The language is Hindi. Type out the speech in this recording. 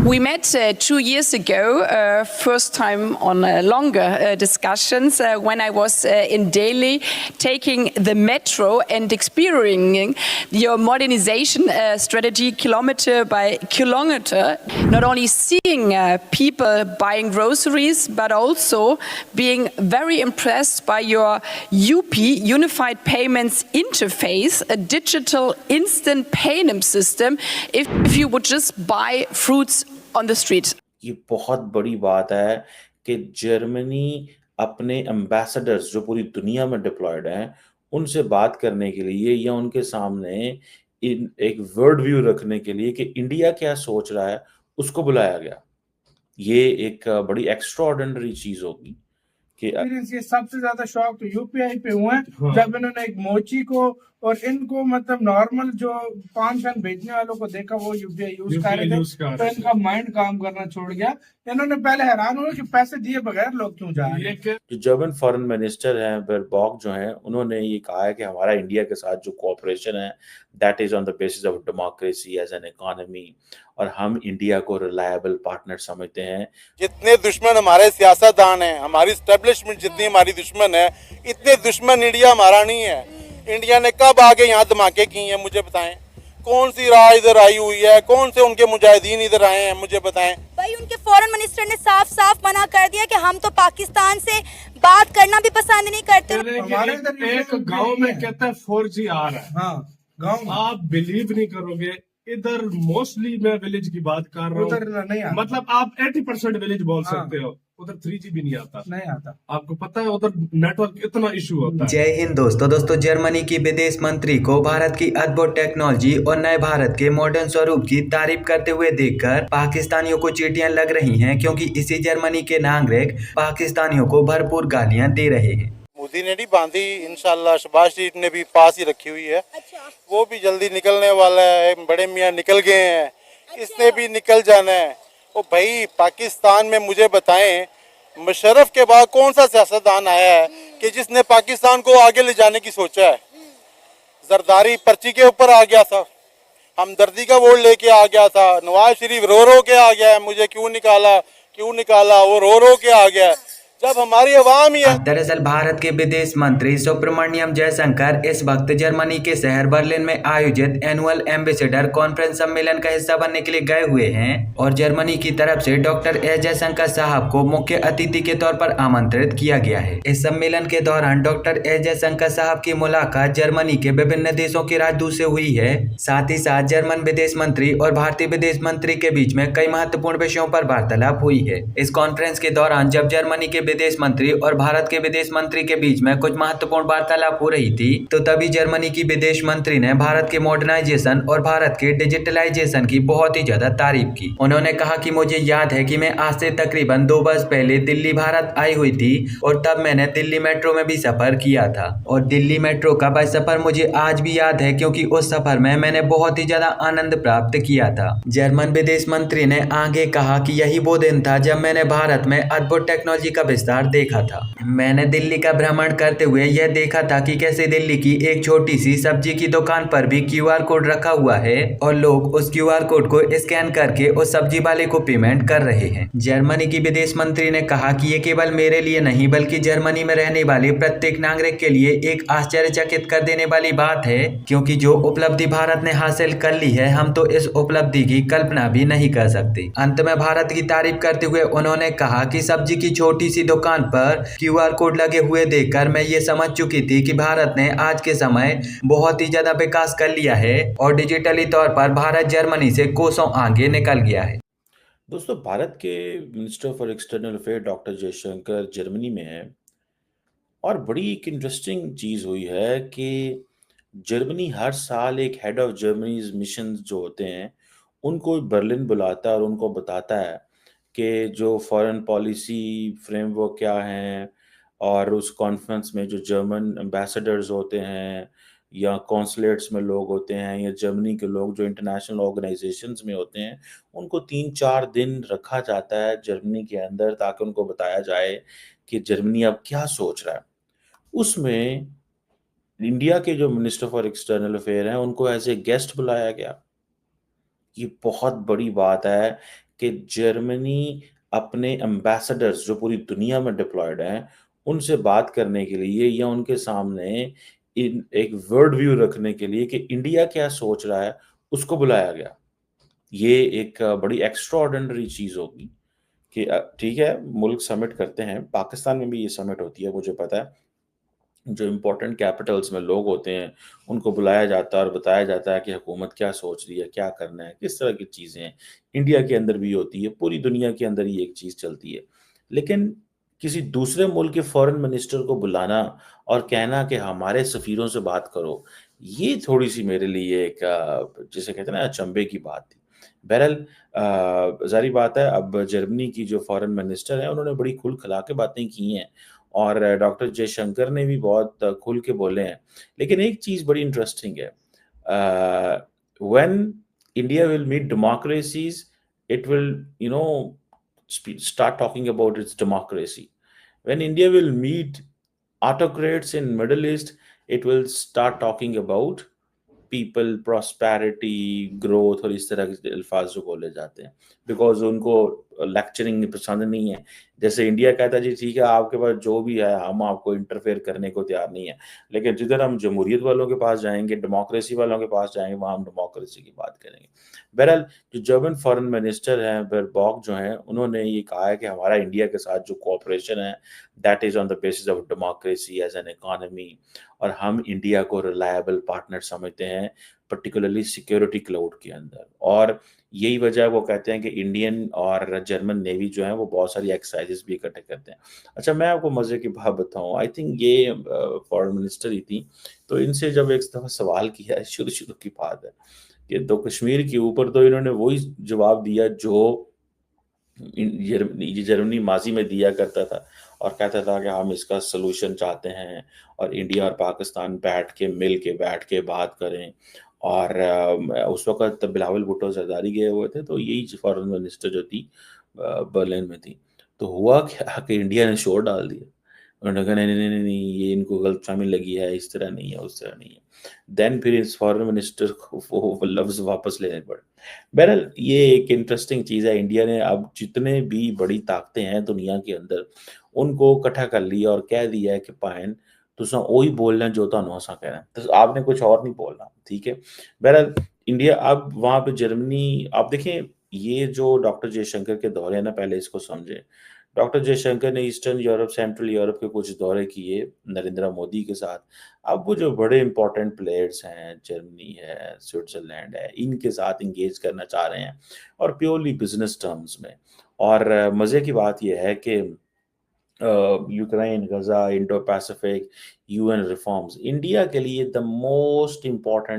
We met 2 years ago, first time on longer discussions when I was in Delhi taking the metro and experiencing your modernization strategy kilometer by kilometer, not only seeing people buying groceries, but also being very impressed by your UP, Unified Payments Interface, a digital instant payment system if you would just buy fruits on the street. ये बहुत बड़ी बात है कि जर्मनी अपने एम्बेसडर्स जो पूरी दुनिया में डिप्लॉयड हैं उनसे बात करने के लिए या उनके सामने एक वर्ल्ड व्यू रखने के लिए कि इंडिया क्या सोच रहा है उसको बुलाया गया। ये एक बड़ी एक्स्ट्राऑर्डिनरी चीज होगी कि ये सबसे ज्यादा शौक तो यूपीआई पे हुए हैं जब इन्होंने एक मोची को और इनको मतलब नॉर्मल जो पान शान बेचने वालों को देखा वो यूपीआई यूज कर रहे थे तो इनका माइंड काम करना छोड़ गया। इन्होंने पहले हैरान हुए कि पैसे दिए बगैर लोग क्यों जा रहे हैं। जो जर्मन फॉरेन मिनिस्टर हैं बेरबॉक जो हैं उन्होंने ये कहा है कि हमारा इंडिया के साथ जो कोऑपरेशन है that is on the basis of democracy as an economy और हम इंडिया को रिलायबल पार्टनर समझते हैं। जितने दुश्मन हमारे सियासतदान हैं, हमारी स्टैब्लिशमेंट जितनी हमारी दुश्मन है, इतने दुश्मन इंडिया हमारा नहीं है। इंडिया ने कब आगे यहाँ धमाके किए हैं मुझे बताएं, कौन सी राह इधर आई हुई है, कौन से उनके मुजाहिदीन इधर आए हैं मुझे बताएं। भाई उनके फॉरेन मिनिस्टर ने साफ साफ मना कर दिया कि हम तो पाकिस्तान से बात करना भी पसंद नहीं करते। हमारे इधर एक गांव में कहता है 4G आ रहा है। हाँ, गांव में आप बिलीव नहीं करोगे, इधर मोस्टली मैं विलेज की बात कर रहा उधर नहीं हूँ, आता। मतलब आप 80% विलेज बोल सकते हो, उधर 3G भी नहीं आता। आपको पता है उधर नेटवर्क इतना इशू होता है। जय हिंद दोस्तों, जर्मनी की विदेश मंत्री को भारत की अद्भुत टेक्नोलॉजी और नए भारत के मॉडर्न स्वरूप की तारीफ करते हुए देखकर पाकिस्तानियों को चींटियां लग रही हैं, क्योंकि इसी जर्मनी के नागरिक पाकिस्तानियों को भरपूर गालियां दे रहे हैं। मोदी ने नहीं बांधी, इंशाल्लाह शहबाज शरीफ ने भी पास ही रखी हुई है। अच्छा। वो भी जल्दी निकलने वाला है, बड़े मियाँ निकल गए हैं। अच्छा। इसने भी निकल जाना है। ओ भाई पाकिस्तान में मुझे बताएं मुशर्रफ के बाद कौन सा सियासतदान आया है कि जिसने पाकिस्तान को आगे ले जाने की सोचा है। जरदारी पर्ची के ऊपर आ गया था, हमदर्दी का वोट लेके आ गया था, नवाज शरीफ रो रो के आ गया है मुझे क्यों निकाला, वो रो रो के आ गया है जब हमारी आवाम ही है। दरअसल भारत के विदेश मंत्री सुब्रमण्यम जयशंकर इस वक्त जर्मनी के शहर बर्लिन में आयोजित एनुअल एम्बेसडर कॉन्फ्रेंस सम्मेलन का हिस्सा बनने के लिए गए हुए हैं और जर्मनी की तरफ से डॉक्टर एस जयशंकर साहब को मुख्य अतिथि के तौर पर आमंत्रित किया गया है। इस सम्मेलन के दौरान डॉक्टर एस जयशंकर साहब की मुलाकात जर्मनी के विभिन्न देशों के राजदूत से हुई है। साथ ही साथ जर्मन विदेश मंत्री और भारतीय विदेश मंत्री के बीच में कई महत्वपूर्ण विषयों पर वार्तालाप हुई है। इस कॉन्फ्रेंस के दौरान जब जर्मनी के विदेश मंत्री और भारत के विदेश मंत्री के बीच में कुछ महत्वपूर्ण वार्तालाप हो रही थी तो तभी जर्मनी की विदेश मंत्री ने भारत के मॉडर्नाइजेशन और भारत के डिजिटलाइजेशन की बहुत ही ज्यादा तारीफ की। उन्होंने कहा कि मुझे याद है कि मैं आज से तकरीबन 2 वर्ष पहले दिल्ली भारत आई हुई थी और तब मैंने दिल्ली मेट्रो में भी सफर किया था और दिल्ली मेट्रो का वह सफर मुझे आज भी याद है, क्योंकि उस सफर में मैंने बहुत ही ज्यादा आनंद प्राप्त किया था। जर्मन विदेश मंत्री ने आगे कहा कि यही वो दिन था जब मैंने भारत में अद्भुत टेक्नोलॉजी का विस्तार देखा था। मैंने दिल्ली का भ्रमण करते हुए यह देखा था कि कैसे दिल्ली की एक छोटी सी सब्जी की दुकान पर भी QR कोड रखा हुआ है और लोग उस QR कोड को स्कैन करके उस सब्जी वाले को पेमेंट कर रहे हैं। जर्मनी की विदेश मंत्री ने कहा कि ये केवल मेरे लिए नहीं बल्कि जर्मनी में रहने वाले प्रत्येक नागरिक के लिए एक आश्चर्यचकित कर देने वाली बात है, क्योंकि जो उपलब्धि भारत ने हासिल कर ली है हम तो इस उपलब्धि की कल्पना भी नहीं कर सकते। अंत में भारत की तारीफ करते हुए उन्होंने कहा कि सब्जी की छोटी सी दुकान पर QR कोड लगे हुए देखकर मैं ये समझ चुकी थी कि भारत ने आज के समय बहुत ही ज्यादा विकास कर लिया है और डिजिटली तौर पर भारत जर्मनी से कोसों आगे निकल गया है। दोस्तों भारत के minister for external affair doctor Jaishankar Germany में है और बड़ी एक इंटरेस्टिंग चीज हुई है कि जर्मनी हर साल एक हेड ऑफ जर्मनी मिशन जो होते हैं उनको बर्लिन बुलाता है और उनको बताता है कि जो फॉरेन पॉलिसी फ्रेमवर्क क्या है और उस कॉन्फ्रेंस में जो जर्मन एम्बेसडर्स होते हैं या कॉन्सुलेट्स में लोग होते हैं या जर्मनी के लोग जो इंटरनेशनल ऑर्गेनाइजेशंस में होते हैं उनको 3-4 दिन रखा जाता है जर्मनी के अंदर ताकि उनको बताया जाए कि जर्मनी अब क्या सोच रहा है। उसमें इंडिया के जो मिनिस्टर फॉर एक्सटर्नल अफेयर हैं उनको एज ए गेस्ट बुलाया गया। ये बहुत बड़ी बात है कि जर्मनी अपने एम्बेसडर्स जो पूरी दुनिया में डिप्लॉयड हैं, उनसे बात करने के लिए या उनके सामने एक वर्ल्ड व्यू रखने के लिए कि इंडिया क्या सोच रहा है, उसको बुलाया गया। ये एक बड़ी एक्स्ट्राऑर्डिनरी चीज़ होगी कि ठीक है, मुल्क समिट करते हैं, पाकिस्तान में भी ये समिट होती है, मुझे पता है। जो इम्पोर्टेंट कैपिटल्स में लोग होते हैं, उनको बुलाया जाता है और बताया जाता है कि हुकूमत क्या सोच रही है, क्या करना है, किस तरह की चीज़ें हैं। इंडिया के अंदर भी होती है, पूरी दुनिया के अंदर ये एक चीज़ चलती है। लेकिन किसी दूसरे मुल्क के फॉरेन मिनिस्टर को बुलाना और कहना कि हमारे सफ़ीरों से बात करो, ये थोड़ी-सी मेरे लिए एक जिसे कहते हैं ना अचंभे की बात थी। बहरहाल ज़ाहिर बात है अब जर्मनी की जो फॉरेन मिनिस्टर हैं, उन्होंने बड़ी खुल-खला के बातें की हैं और डॉक्टर जयशंकर ने भी बहुत खुल के बोले हैं। लेकिन एक चीज़ बड़ी इंटरेस्टिंग है when India will meet democracies, it will you know start talking about its democracy. When India will meet autocrats in Middle East, it will start talking about people, prosperity, growth और इस तरह के अल्फाज जो बोले जाते हैं, बिकॉज़ उनको लेक्चरिंग पसंद नहीं है। जैसे इंडिया कहता है जी ठीक है, आपके पास जो भी है हम आपको इंटरफेयर करने को तैयार नहीं है। लेकिन जिधर हम जमहूरियत वालों के पास जाएँगे, डेमोक्रेसी वालों के पास जाएँगे, वहाँ हम डेमोक्रेसी की बात करेंगे। बहरहाल जो जर्मन फॉरेन मिनिस्टर हैं बेरबॉक जो हैं, उन्होंने ये कहा है कि हमारा इंडिया के साथ जो कोऑपरेशन है, that is on the basis of democracy as an economy और हम इंडिया को रिलायबल पार्टनर समझते हैं, पर्टिकुलरली सिक्योरिटी क्लाउड के अंदर। और यही वजह है वो कहते हैं कि इंडियन और जर्मन नेवी जो है वो बहुत सारी एक्सरसाइज़ेज़ भी इकट्ठे करते हैं। अच्छा मैं आपको मज़े की बात बताऊँ, आई थिंक ये फॉरेन मिनिस्टर ही थी, तो इनसे जब एक दफ़ा सवाल किया है, शुरू-शुरू की बात है, कि तो कश्मीर के ऊपर तो इन्होंने वही जवाब दिया जो ये जर्मनी माज़ी में दिया करता था और कहता था कि हम इसका सॉल्यूशन चाहते हैं और इंडिया और पाकिस्तान मिल के बैठ के बात करें और उस वक़्त बिलावल भुट्टो ज़रदारी गए हुए थे, तो यही फॉरेन मिनिस्टर जो थी बर्लिन में थी। तो हुआ क्या कि इंडिया ने शोर डाल दिया। उन्होंने कहा नहीं, ये इनको गलतफ़हमी लगी है, इस तरह नहीं है, उस तरह नहीं है। देन फिर इस फॉरेन मिनिस्टर को वो लफ्ज़ वापस लेने पड़े। बहरहाल ये एक इंटरेस्टिंग चीज़ है, इंडिया ने अब जितने भी बड़ी ताकतें हैं दुनिया के अंदर, उनको इकट्ठा कर लिया और कह दिया है कि भाईन तुसां ओही बोलना जो तुहानू असां कहना है। तो आपने कुछ और नहीं बोलना, ठीक है? बहरहाल इंडिया अब वहाँ पे जर्मनी आप देखें ये जो डॉक्टर जयशंकर के दौरे हैं ना पहले इसको समझें। डॉक्टर जयशंकर ने ईस्टर्न यूरोप, सेंट्रल यूरोप के कुछ दौरे किए नरेंद्र मोदी के साथ। अब वो जो बड़े इम्पोर्टेंट प्लेयर्स हैं, जर्मनी है, स्विट्ज़रलैंड है, इनके साथ एंगेज करना चाह रहे हैं और प्योरली बिज़नेस टर्म्स में। और मज़े की बात ये है कि Ukraine, Gaza, Indo Pacific, UN reforms, India के लिए द मोस्ट इम्पोर्टेंट